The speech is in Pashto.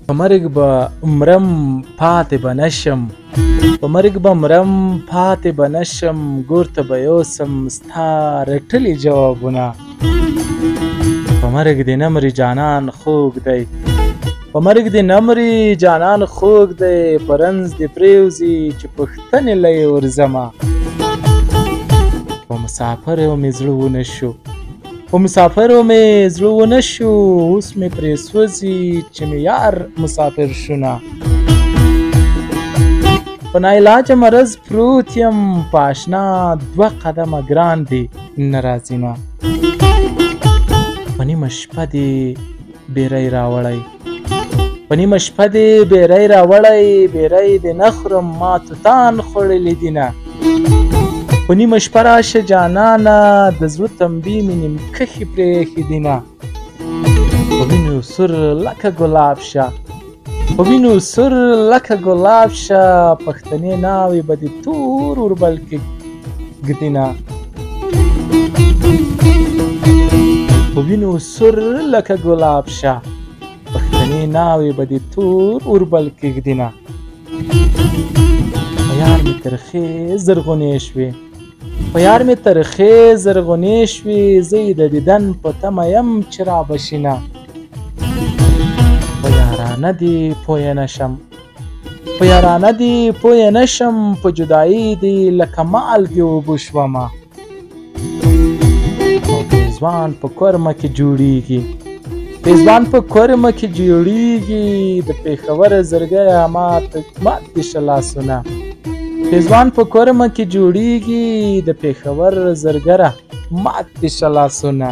په مرګ به مرم پاتې به نشم، په مرګ به مرم پاتې به نشم، ګور ته به یوسم ستا رټلي جوابونه. په مرګ دې نه مري جانان خوږ دی، په مرګ دې نه مري جانان خوږ دی، په رنځ دې پرېوځي چې پوښتنې له یې ورځمه. په مسافر یو مې زړه ونه شو، په مسافر مې زړه ونه شو، اوس مې پرې سوځي چې مې یار مسافر شونه. په ناعلاجه مرض پروت یم، په اشنا 2 قدمه ګران دی نه راځینه. په نیمه شپه دې بیری راوړی، په نیمه شپه دې بیری راوړی، بیری دې نه خورم ما توتان خوړلي دینه. په نیمه شپه راشه جانانه، د زړه تمبې مې نیم کښې پرېښې دینه. په وینو سور لکه ګلاب شه، په وینو سور لکه ګلاب شه، پښتنې ناوې به دې تور وربل کې ږدینه. په وینو سور لکه ګلاب شه، پښتنې ناوې به دې تور وربل کې ږدینه. په یار مې ترخې زرغونې شوې، په یار مې ترخې زرغونې شوې، زه یې د دیدن په تمه یم چې رابشینه. په یارانه دې پویه نشم، په یارانه دې پویه نشم، په جدایي دې لکه مالګې اوبه شومه. او پېزوان په کورمه کې جوړیږي، پېزوان په کورمه کې جوړیږي، د پېښور زرګیه مات دې شه لاسونه. پېزوان په کورمه کې جوړیږي، د پېښور زرګره مات دې شه لاسونه.